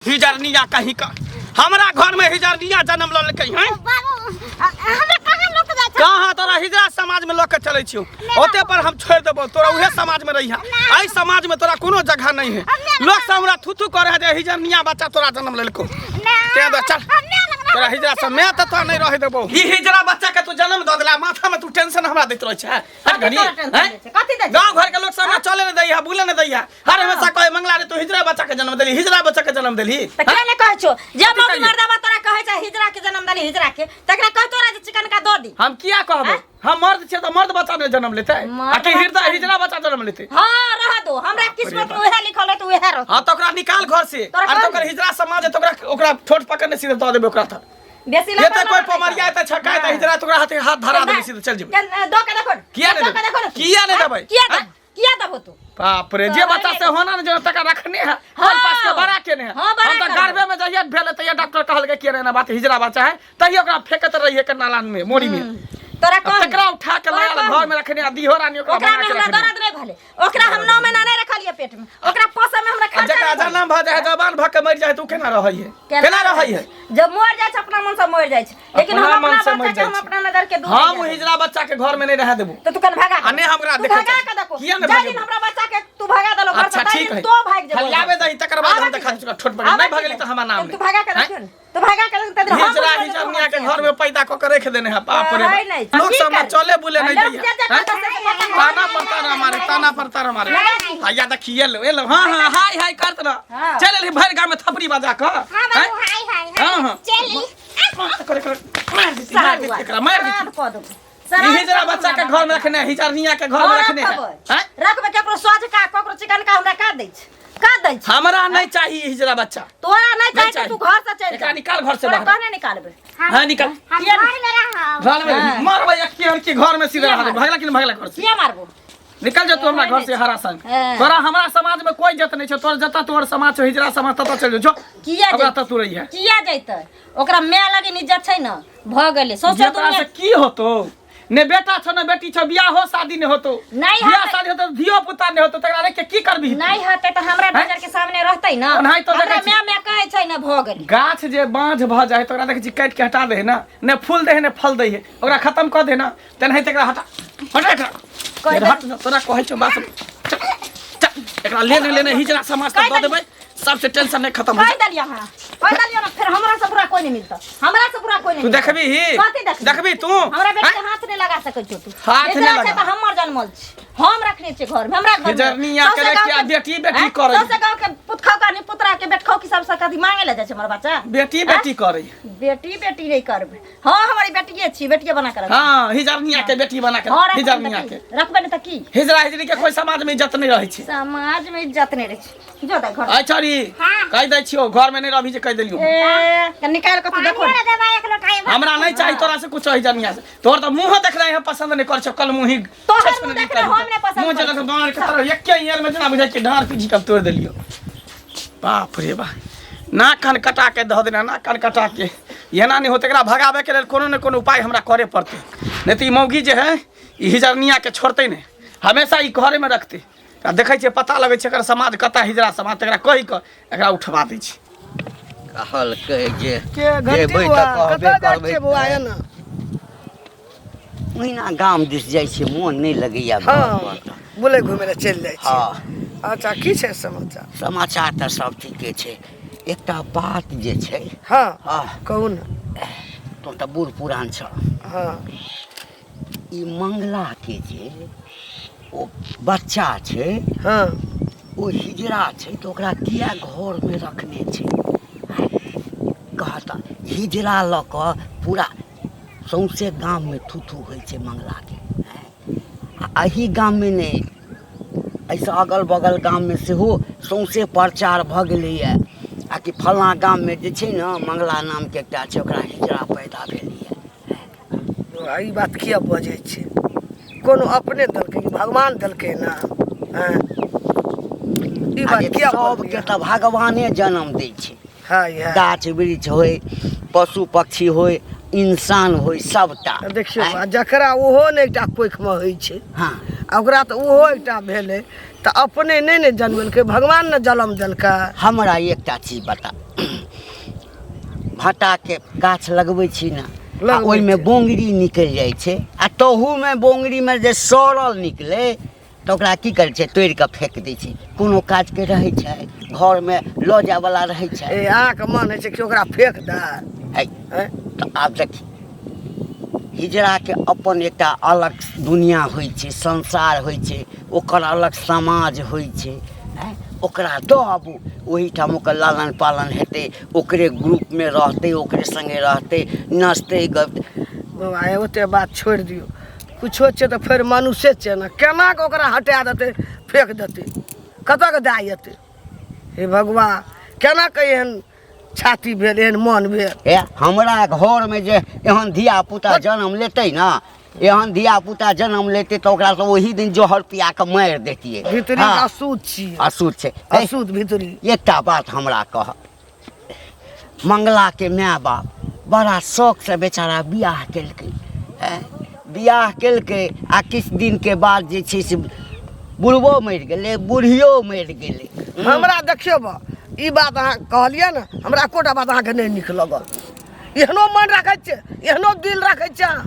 हिजरनिया कहीं का हमरा घर में हिजरनिया जन्म लेलकै हैं। कहाँ तोरा हिजरा समाज में लोग के चले छियो ओते पर हम छोड़ देबो तोरा उहे समाज में रहिया। आई समाज में तोरा कोनो जगह नहीं है। लोग सब हमरा थुथु करे है हिजरनिया बच्चा तोरा जन्म लेलको ते दे चल तोरा हिजरा से मैं त तो नहीं रह देबो। ई हिजरा बच्चा के तू जन्म द देला माथा में तू टेंशन हमरा देत रह छै। हट घनी गांव घर के लोग सब चले न दैया बुले न दैया हर हमेशा कहे मंगला रे तू हिजरा बच्चा के जन्म देली हिजरा बच्चा के जन्म देली त केने कहै छो जे मौगी मर्दावा तोरा कहै छै हिजरा के जन्म देली हिजरा के तकरा कह तोरा जे चिकन का दो दी। हम किया कहबो हम मर्द छे त मर्द बच्चा ने जन्म लेते आ कि हिजरा बच्चा जन्म लेते। हां रह दो हमरा किस्मत में उहे लिखल है त उहे रह। हां त ओकरा निकाल घर से आ त ओकर हिजरा समाज है त ओकरा ठोट पकड़ने सीधे द देबे ओकरा त बेसी ये त कोई पमरिया त छकाय त हिजरा तोकरा हाथ धरा देबे सीधे चल जेबे। दो के देखो किया ने किया ने देबे किया दबो तू बाप रे जे बच्चा से होना न जो तक रखने है हर पास के बड़ा के ने हम त गर्भे में जहिया भेले त ये डॉक्टर कहल के के ना बात हिजरा बच्चा है तहिया ओकरा फेकत रहिए के नाला में मोरी में तोरा कौन तकरा उठा के लाल घर में रखने आ दिहो रानी ओकरा बना के रखने दर्द नहीं भले ओकरा हम 9 महीना नहीं रखलिए पेट में ओकरा पोसे में हमरा खर्चा जकरा जन्म भ जाए जवान भ के मर जाए तू केना रहै है केना रहै है जब मर जाए अपना मन से मर जाए लेकिन हम अपना बच्चा के हम अपना नजर के दूर हम हिजरा बच्चा के घर में नहीं रह देबो तो तू कन भागा आ नहीं हमरा देखे भागा के देखो किया न जाई दिन हमरा बच्चा के तू भागा दलो घर से ठीक है तो भाग जेबो हलियावे दही तकर बाद हम देखा ठोट पकड़ नहीं भागली त हमरा नाम तू भागा के देखो तो भागा के त हिजरा हिजरनिया के घर में पैदा क के रख देने है बाप रे लोग सब चले बुले नहीं दैया ताना पड़ता ना मारे भैया देखिए लो ए लो हां हां हाय हाय करत ना चल ले भर गांव में थपड़ी बजा क हां हां चली मार दी एकरा मार दी हिजरा बच्चा के घर में रखने हिजरनिया के घर में रखने हैं रखबे केकरो सोच का केकरो चिकन का हमरा का दै छ हमरा नहीं चाहिए हिजरा बच्चा तोरा नहीं चाहिए तू घर से चल एकरा निकाल घर से बाहर कहने निकालबे हां निकाल घर में मारबे एक के घर में सीधा रह भागला कि भागला घर से किया मारबो निकल जा तू हमरा घर से हरा संग तोरा हमरा समाज में कोई इज्जत नहीं छ तोर जता तोर समाज छ हिजरा समाज तता चल जो किया ओकरा त तू रही है किया जैते ओकरा मैं लगे इज्जत छै न भ गेले सोचे तोरा से की होतो ने बेटा छ न बेटी छ बियाह हो शादी ने होतो नहीं बियाह शादी होतो धियो पुता ने होतो तकरा रे के की करबी नहीं हते त हमरा नजर के सामने रहतै न नहीं तो हमरा मैं कहै छै न भ गेले गाछ जे बांझ भ जाए तोरा देख छी काट के हटा दे ना ने फूल दे ने फल दे ओकरा खत्म क दे ना तनहि तकरा हटा हटा हट तोरा कहै छ बस एकरा लेने हिजरा समाज त द देबै सबसे टेंशन नहीं खत्म हो कह दलिया ना फिर हमरा से पूरा कोई नहीं मिलता हमरा से पूरा कोई नहीं तू देखबी देखबी तू हमरा बेटी के हाथ नहीं लगा सकै छ तू हाथ नहीं लगा त हमर जन्मल छी हम रखने छी घर में हमरा घर हिजरनिया के रखिया बेटी करे सबसे गांव के पुतखौ का नहीं पुतरा के बेटखौ की सब कथि मांगे ले जाय छै हमर बच्चा बेटी करे बेटी नहीं करबे हां हमारी बेटीए छी बेटीए बना के रख हां हिजरनिया के बेटी बना के हिजरनिया के रखबे न त की हिजरी के कोई समाज में इज्जत नहीं रहै छै समाज में इज्जत नहीं रहै छै जो दे घर अच्छा री कह दै छियो घर में नहीं रहबी जे कह देलियो ए निकाल के तू देखो हमरा नहीं चाहिए तोरा से कुछ हिजरनिया से तोर त मुंह देख रहे हैं पसंद नहीं कर छ कल मुंह ही तोहर मुंह देख रहे हम नहीं पसंद मुंह जगह बाहर के तरह एक के ईयर में जना बुझाई के ढार पीछी कब तोड़ देलियो बाप रे बा ना कान कटा के ध देना ना कान कटा के येना नहीं होते एकरा भगावे के लेल कोनो न कोनो उपाय हमरा करे पड़ते नहीं त ई मौगी जे है ई हिजरनिया के छोड़ते ने हमेशा ई घरे में रखते देखै छै पता लगै छै एकर समाज कता हिजरा समाज तकरा कहि क एकरा उठवा दै छै कहल के जे घंटी त कहबे करबै बुआ है ना महीना गाम दिस जाइ छै मोन नहीं लगैया हाँ बुले घूमे ला चल जाइ छै हाँ अच्छा की छै समाचार समाचार त सब ठीके छै एकटा बात जे छै हाँ हाँ कहू ना तो त बूढ़ पुरान छ हाँ ई मंगला के जे ओ बच्चा छै हाँ ओ हिजरा छै तो ओकरा किया घर में रखने छै कहता हिजरा ल क पूरा सौंसे गाम में थूथू होइ छै मंगला के एही गाम में नहीं ऐसा अगल बगल गाम में सेहो सौंसे प्रचार भ गेलैया आ कि फलना गाम में जे छै न मंगला नाम के एकटा छै ओकरा हिजरा पैदा भेलैया ई बात किया बजै छै कोनो अपने दलकै भगवान दलकै ना हाँ ई बात किया सबके त भगवाने जन्म दै छै हाँ यार गाछ वृक्ष होय पशु पक्षी होय इंसान होय सबटा देखियो जकरा ओहो ने एकटा कोख में होइ छै हाँ ओकरा त ओहो एकटा भेलै त अपने नहीं ने जन्मलकै भगवान ने जन्म देलकै हमरा एकटा चीज बता भाटा के गाछ लगबै छी ने लगबै ओहिमे छी। बोंगरी निकलि जाइ छै आ तहूमे बोंगरीमे जे सड़ल निकले तऽ ओकरा की करै छै तोड़ि कऽ फेंक दै छै कोनो काजके रहै छै घरमे लऽ जायवला रहै छै ए अहाँके मन होइ छै कि ओकरा फेंक दे है तऽ आब देखी हिजड़ाके अपन एकटा अलग दुनिया होइ छै संसार होइ छै ओकर अलग समाज होइ छै हैं ओकरा दऽ आबू ओहीठाम ओकर लालन पालन हेतै ओकरे ग्रुपमे रहतै ओकरे सङ्गे रहतै नचतै गबतै बाबा ओते बात छोड़ि दियौ कुछो छै तऽ फेर मनुष्य छै ने केना कऽ ओकरा हटा देतै फेंक देतै कतऽ के दए जेतै हे भगवान केना कऽ एहन छाती भेल एहन मन भेल हे हमरा घरमे जे एहन धियापुता जन्म लेतै ने एहन धियापुता जन्म लेतै तऽ ओकरा सब ओही दिन जहर पिया कऽ मारि देतियै भीतरी हाँ, अशुद्ध छियै अशुद्ध छै हे, अशुद्ध भीतरी एकटा बात हमरा कह मंगलाके माय बाप बड़ा शौकसँ बेचारा बियाह केलकै हैं बियाह केलकै आ किछु दिनके बाद जे छै से बुढ़बो मरि गेलै बुढ़ियो मरि गेलै हमरा देखियौ बा ई बात अहाँ कहलियै ने हमरा एकोटा बात अहाँके नहि नीक लगल एहनो मन राखै छै एहनो दिल राखै छै अहाँ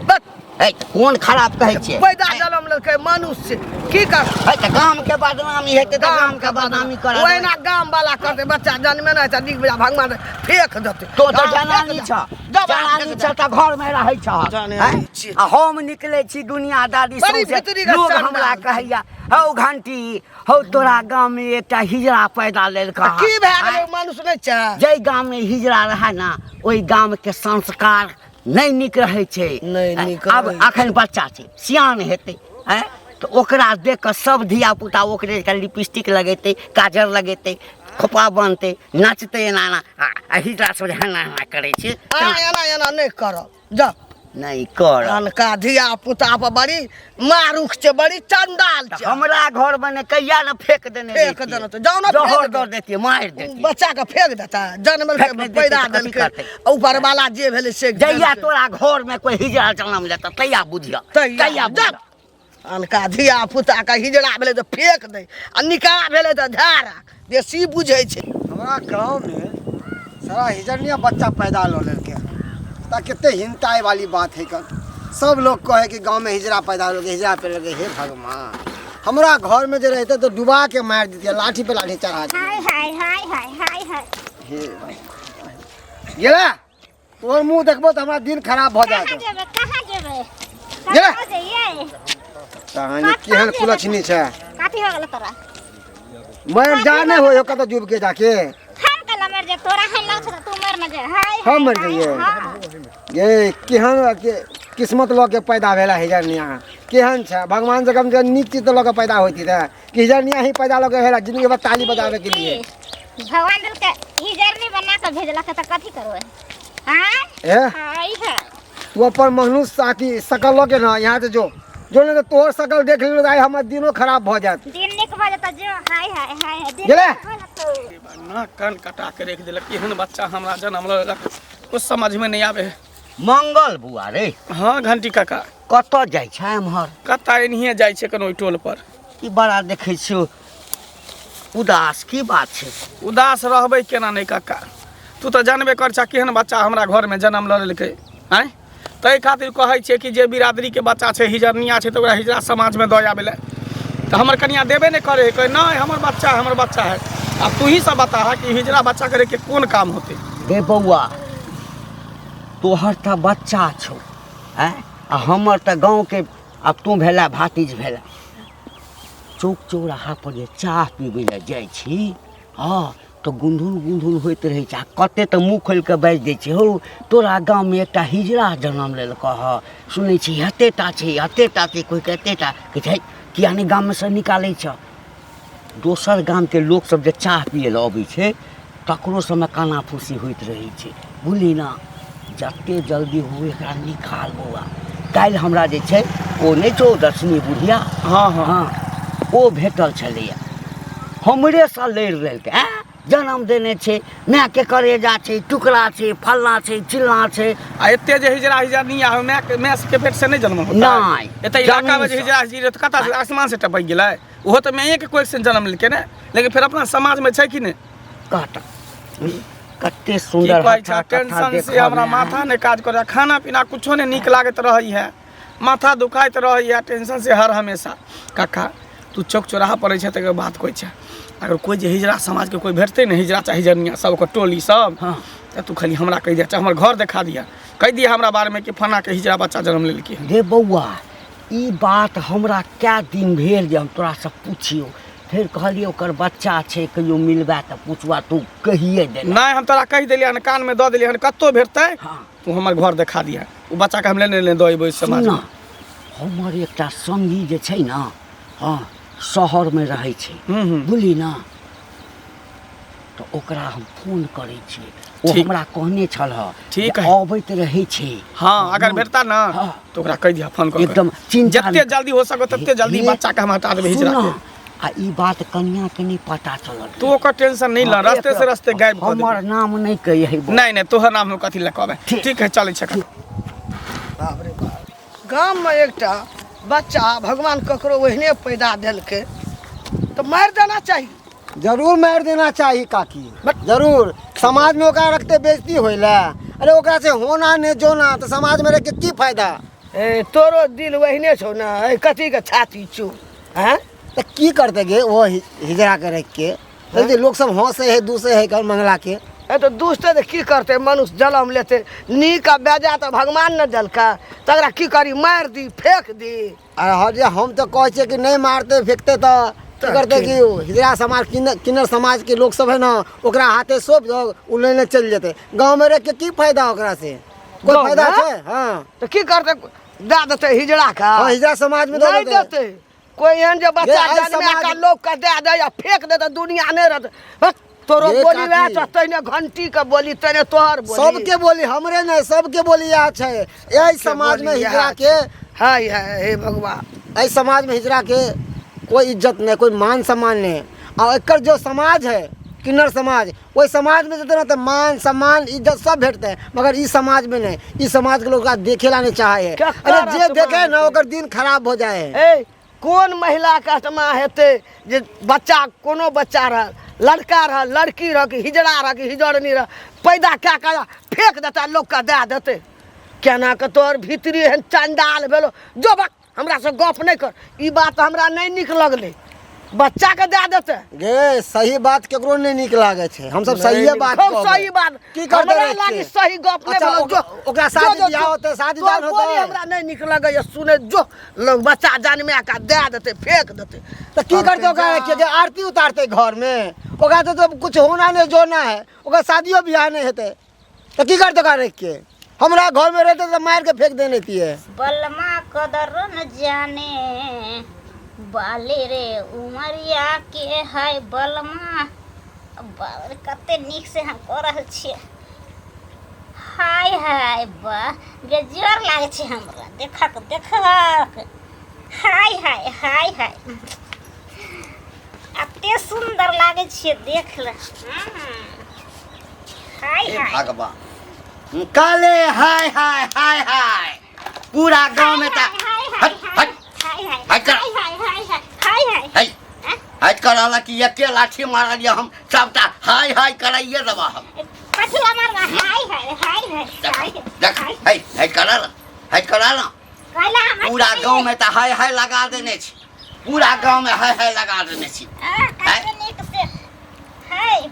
बस है कोन खराब कहै छियै पैदा जन्म लेलकै मनुष्य की कर है तऽ गामके बदनामी हेतै तऽ गामके बदनामी करत ओहिना गाम वाला करतै बच्चा जन्मे नहि छै नीक बेजा भगवान फेंक देतै तो तऽ जनानी छ जनानी छ तऽ घरमे रहै छ जनानी छी। आ हम निकलै छी दुनियादारी बड़ी सौंसे भीतरी के लोग चंडाल हमरा छी। कहैया हौ घंटी हौ तोरा गाममे एकटा हिजड़ा पैदा लेलका की भए गेलै मनुष्य नहि छै जै गाममे हिजड़ा रहै ने ओहि गामके संस्कार नहि नीक रहै छै नहि नीक आब रहै अखन बच्चा छै सियान हेतै हैं तऽ ओकरा देख कऽ सब धियापुता ओकरे लिपस्टिक लगेतै काजर लगेतै खोपा बनतै नाचतै एना एना आ हिजड़ा सब जे एना एना करै छै अहाँ एना एना नहि करब जा नहीं कर अनका धिया पुता पर बड़ी मारुख छै बड़ी चंडाल छै हमरा घर में ने कहिया न फेंक देने फेंक रहितियै। देने तो जाओ ना जहर फेंक दऽ दे। देतियै मारि देतियै बच्चा के फेंक देता जन्म फेंक नहि के पैदा देतै तऽ कथी देलकै करतै? ऊपर वाला जे भेलै से जहिया तोरा घर में कोई हिजड़ा जन्म लेता तहिया बुझिया तहिया बुझिया। अनका धिया पुता के हिजड़ा भेलै तऽ फेंक दे आ निकाह भेलै तऽ झाड़ा बेसी बुझै छै हमारा गांव में सारा हिजड़िया बच्चा पैदा लो लेके ता कितने हिंताए वाली बात है कर सब लोग कहे कि गांव में हिजड़ा पैदा हो गए हिजड़ा पैदा हो गए हे भगवान हमारा घर में जो रहते तो डुबा के मार देती लाठी पे लाठी चढ़ा दी हाय हाय हाय हाय हाय हाय हे गेला तोर मुंह देखबो तो हमारा दिन खराब हो कहाँ जाता जेबै कहाँ जेबै ये! कहाँ जइयै कहानी केहन कुलछनी छै काफी हो गेल तोरा मर जाने हो कतो डूब के जाके हम कल मर जे तोरा है लौ छ तू मर न जे हाय हम मर जाइए ये केहन किस्मत लऽ के पैदा भेला हिजड़निया केहन छै भगवान से कम से कम नीक चीज तो लऽ के पैदा होती रहे कि हिजड़निया ही पैदा लऽ के भेला जिंदगी भर ताली बजावे के लिए भगवान दिल के हिजरनी बना के भेजलक त कथी करबै हां ए हाय है तू अपन मनुष्य साथी शकल लऽ के ना यहाँ से जो नहीं तो तोहर शकल देख लो आइ हमर दिनो खराब भ जात दिन निक भ जता जो हाय हाय हाय दिन गेले? ना कान कटा के रख दिलक केहन बच्चा हमरा जन्म लेलक कुछ समझ में नहीं आवे मंगल बुआ रे हाँ घंटी काका कतऽ जाइ छै एम्हर कता एनहिए जाइ छै कनो टोल पर ई बड़ा देखै छियौ उदास की बात छै उदास रहबै केना नहीं काका तू तो जानबे कर छा केहन बच्चा हमरा घर में जन्म ल लेलकै हैं तै खातिर कहै छै कि जे बिरादरी के बच्चा छै हिजरनिया छै तो ओकरा हिजरा समाज में दऽ आबे ले तो हमर कनिया देबे नहीं करे है नहीं हमर बच्चा है अब तू ही सब बता कि हिजरा बच्चा करे के कौन काम होते रे बौआ तोहर तऽ बच्चा छौ हैं आ हमर तऽ गाँवके अब तू भेला भातिज भेला चौक चौराहा पर जे चाह पीबै लए जाइ छी हाँ तो गुंधुन होइत रहै छै आ कते तऽ मुँह खोलि कऽ बाजि दै छै हौ तोरा गाँवमे एकटा हिजड़ा जन्म लेलकऽ ह सुनै छी एतेटा छै कोइ कतेटा कहै छै किया नहि गाममे सँ निकालै छ दोसर गामके लोक सब जे चाह पियै लए अबै छै तकरो सबमे काना फूसी होइत रहै छै बुझली ना जते जल्दी हो एकरा निकाल बौआ काल्हि हमरा जे छै ओ नहि छौ दर्शनी बुढ़िया हाँ हाँ हाँ ओ भेटल छलैया हमरे सँ लड़ि लेलकै जन्म देने छै माय के करेजा छै टुकड़ा छै फल्ला छै चिल्ला छै आ एते जे हिजरा मैं के पेट से नहीं जन्म होता नहीं। एते इलाका में जे हिजरा हिजरा तो कता से आसमान से टपक गेलै ओहो तो मैं के कोई से जन्म लेके ने लेकिन फिर अपना समाज में छै कि नहीं कहता कते की सुंदर कहै छै टेंशन से हमरा माथा ने काज करे, खाना पीना कुछो ने नीक लागत रही है, माथा दुखाइत रही है टेंशन से हर हमेशा। काका तू चौक चौराहा पड़े छै तकर बात कोई छै, अगर कोई जे हिजड़ा समाज के कोई भेटते ने हिजड़ा चाहे हिजड़निया सबके टोली सब, हाँ त तू खाली हमरा कह दे, चाहे हमर घर दिखा दिया, कह दिया हमरा बारे में कि फना के हिजड़ा बच्चा जन्म लेलकै। रे बौआ ई बात हमरा क्या दिन भेल जे हम तोरा से पूछियो, फिर कहलिए ओकर बच्चा छै कहियो मिलबा त पूछबा, तू कहिए दे। नहीं हम तोरा कह दिलियन, कान में दऽ दिलियन, कत्तो भेटतै हाँ तू हमर घर दिखा दिया, ओ बच्चा के हम लेने ले दऽ एबै समाज में। हमर एकटा संगी जे छै ना, हाँ शहर में रहै छै, हम्म। बुझली ना, तो ओकरा हम फोन करै छियै, ओ ठीक। हमरा कहने छल ठीक जे है। अबैत रहै छै। हाँ अगर भेटता ना हाँ। तो ओकरा कह दिया फोन कर एकदम चिंता जितने जल्दी हो सको तते जल्दी हे- बच्चा के हम हटा देबै हिजड़ा सुन, के। आ ई बात कन्या के नहीं पता चलल। तू ओकर टेंशन नहीं ला, रास्ते से रास्ते गायब कर हमर देबै। नाम नहीं कही। नहीं नहीं तोहर नाम हम कथी लए कहबै। ठीक। ठीक है चलै छै। बाप रे बाप, गाम में एकटा बच्चा भगवान ककरो ओहने पैदा देलकै तो मार देना चाहिए। जरूर मार देना चाहिए काकी, जरूर। समाज में ओकरा रखते बेइज्जती होइला, अरे ओकरा से होना ने जोना तो समाज में रह के की फायदा। ए तोरो दिल वहने छौ ना, ए कथी के छाती चू हैं? तो की करते गे वो हिजड़ा के रख के, जल्दी लोग सब हंसे है दूसरे है कल मंगला के। ए तो दूसरे तो की करते, मनुष्य जन्म लेते नीक आ बेजा तो भगवान न देलका, तकरा की करी, मार दी फेंक दी। अरे हजे हम तो कहे छे कि नहीं मारते फेंकते तो की करते कि हिजड़ा समाज किन्नर समाज के लोग सब है ना, ओकरा हाथे सौंप दो, उ लेने चल जेते। गांव में रह के की फायदा ओकरा से, कोई गाँव फायदा में? छै? हाँ तो की करते, दे देते हिजड़ा का। हाँ, हिजड़ा समाज में दे नहीं देते। देते कोई एहन जो बच्चा ये आई जन्मे समाज- का लोग का दे दे या फेंक दे तो दुनिया नहीं रहते। हट, तोरो ये बोली वह काकी। छ, तैने घंटी का बोली, तैने तोहर बोली। सबके बोली, हमरे नहीं सबके बोली यह छै। यही समाज में हिजड़ा के, हाय हाय हे भगवान, यही समाज में हिजड़ा के कोई इज्जत नहीं, कोई मान सम्मान नहीं। और एकर जो समाज है किन्नर समाज, वही समाज में देते ना तो मान सम्मान इज्जत सब भेटते हैं, मगर इस समाज में नहीं। इस समाज के लोग देखे ला नहीं चाहे है। क्या अरे करत जे देखे बात ना है? ओकर दिन खराब हो जाए। ए कौन महिला का आत्मा हेते जे बच्चा, कोनो बच्चा रह, लड़का रह, लड़की रह, कि हिजड़ा रह, कि हिजड़नी रह, पैदा क्या कर फेंक देता, लोग का दे देते। केना के तोर भीतरी एहन चंडाल भेलो, जो बक हमरा से गप नहीं कर, ई बात हमरा नहीं निक लगले, बच्चा के दे देते। गे सही बात केकरो नहीं निक लागे छे, हम सब सही बात खूब कहबै। सही बात, की करते हमरा रहे लागी छियै? सही गप नहीं अच्छा, बोलो, जो ओकरा शादी बियाह होते, शादी दान तोर बोली होते। हमरा नहीं निक लगे ये सुने, जो लोग बच्चा जन्मे का दे देते, फेंक देते। तो की करते ओकरा के आरती उतारते घर में, ओकरा तो कुछ होना नहीं जोना है, ओकरा शादियों बियाह नहीं हेते तो की करते ओकरा रख के? हमरा घर में रहते तो मार के फेंक देने थी। बलमा कदर न जाने बाले रे उमरिया के है बलमा, कते नीक से हम कर रहल छियै। हाय हाय बा बेजोर लागे छै हमरा, देखक देखक, हाय हाय हाय हाय, एते सुंदर लागे छियै, देख ले। हाय हाय भगवान काले हाय हाय हाय हाय पूरा गांव में ता हट हट हट कर हट कर वाला की एके लाठी मार दिया, हम सबटा हाय हाय कराइए दबा हम देख हट करा ना पूरा गांव में ता हाय हाय लगा देने छी, पूरा गांव में हाय हाय लगा देने छी।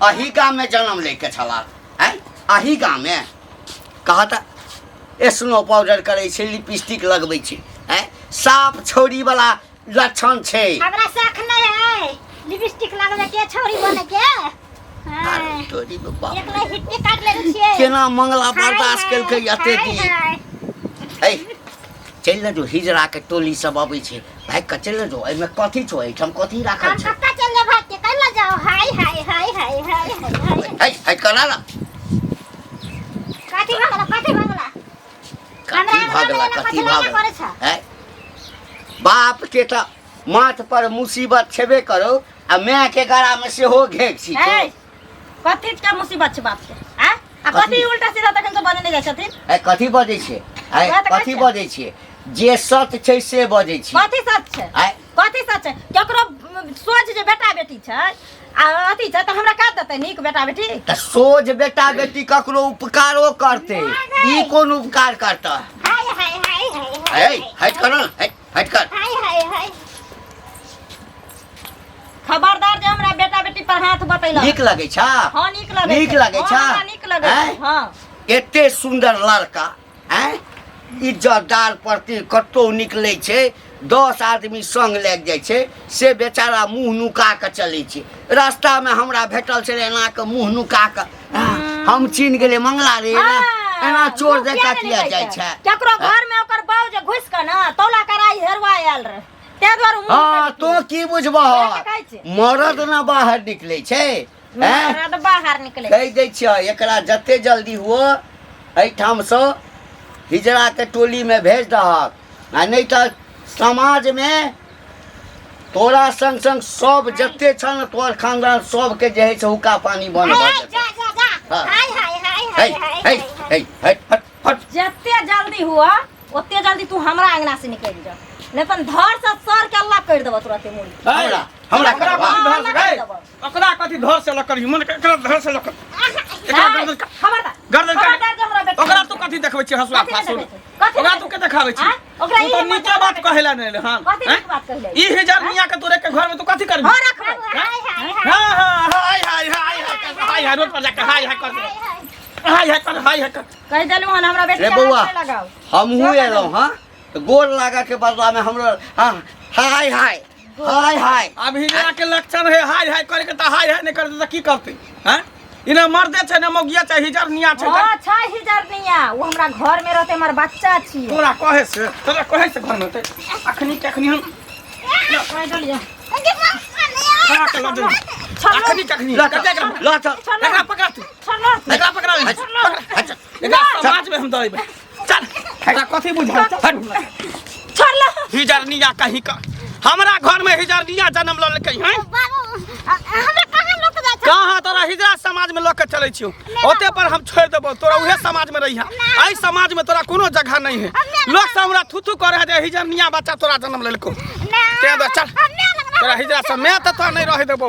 अही गांव में जन्म लेके छला है, अही गांव में कहा था स्नो पाउडर करे छे, लिपस्टिक लगबै छे, हैं साफ छोरी वाला लक्षण छे। हमरा शौक नहीं है लिपस्टिक लगबे के, छोरी बने के। अरे तोरी बाप एक ला हिप्पी काट ले छियै, केना मंगला बर्दाश्त केलकै एते दिन। है चल न जो हिजड़ा के टोली सब अबै छे, भाई क चल जो, एमे कथी छो, एठम कथी राखल हम छे? कत्ता चल जा भाग के कल जाओ। हाय हाय हाय हाय हाय हाय, है करा ना कथी भगला कथी भागला कथी भागला है बाप के त माथ पर मुसीबत छेबे करो, आ माय के गला में से हो घेक छी। कथी का मुसीबत छै बाप के, हैं आ कथी उल्टा सीधा तखन से बने नै जाय छथिन। है कथी बजै छे, है कथी बजै छे, जे सत्य छै से बजै छी। कथी सच छै, है कथी सच छै, केकरो सोच जे बेटा बेटी छै अथी छ त हमरा का देतै नीक बेटा बेटी त सोझ बेटा बेटी ककरो उपकारो करते ई कोन उपकार करता हाय हाय हाय हाय है हट कर ना, हट कर हाय हाय हाय खबरदार जे हमरा बेटा बेटी पर हाथ बतैला नीक लगे छा हां नीक लगे नीक लगे छा हां नीक लगे हैं? हां एते सुंदर लड़का हैं इज्जतदार प्रति कतौ निकले छे 10 आदमी संग लग जाय छे से बेचारा मुंह नुका के चले छे रास्ता में हमरा भेटल छे एना के मुंह नुका के हम चिन्ह गेले मंगला रे एना चोर देखा किया जाय छे केकरो घर में ओकर बाऊ जे घुस के ना तौला कराई हेरवा आयल रे ते द्वार हां तो की बुझबह मरद ना बाहर निकले छे हैं मरद बाहर निकले कह दै छियै एकरा जते जल्दी हुओ एठाम से हिजड़ा के टोली में भेज दहक आ नहीं तो समाज में तोरा संग संग सब जते छन तोर खानदान सब के जे है से हुक्का पानी बन जा जा जा हाँ। हाय हाय हाय है हाय है हट हट हट जते जल्दी हुआ ओते जल्दी तू हमरा अंगना से निकल जा नहीं तो धर से सर के अल्लाह कर देबो तुरंते मुड़ी हमरा ओकरा करबा कथी धर से गए ओकरा कथी धर से लकर मन एकरा धर से लकर एकरा गर्दन का खबरदार गर्दन का खबरदार जे हमरा बेटा ओकरा तू कथी देखबै छी हसुआ कथी फासुर देखबै छी? कथी ओकरा तू के देखाबै छी हाँ? ओकरा तू ई तो हिम्मत नीचा बात देखबै। कहेला नहीं रे हां कथी नीक बात कहले ई हजार मियां के तोरे के घर में तू कथी करबी हां रखबै हाय हाय हां हां हाय हाय हाय हाय हाय रोड पर जाके हाय हाय कर दे हाय हाय कर हाय हाय कर कह देलु हन हमरा बेटा रे के बौआ हाथ से लगाओ हमहू एलौ हां तो गोर लागा के बदला में हमरो हां हाय हाय हाय हाय अब हिजड़ा के लक्षण है हाय हाय करे के त हाय हाय नहीं करते त की करते हैं इने मर्दे छै न मौगिया छै हिजर निया छै हां 6000 निया वो हमरा घर में रहते हमर बच्चा छी तोरा कहे से घर में ते अखनी के अखनी हम कह देलिए खड़ा के लड़ अखनी के अखनी कते ला चल एकरा पकड़ा तू चलो एकरा पकड़ा एकरा समाज में हम दइबे चल एकरा कथी बुझा छोड़ लो हिजर निया कहीं का हमरा घर में हिजर निया जन्म ल लेकै हैं बाबू हमरा कहां लोक जा छै कहाँ तोरा हिजरा समाज में लोग चले छियो ओते पर हम छोड़ देबो तोरा उहे समाज में रहिया आई समाज में तोरा कोनो जगह नहीं है लोग सब हमरा थुथु करे जे हिजर निया बच्चा तोरा जन्म लेलको ते चल तोरा हिजरा से मैं तो नहीं रह देबो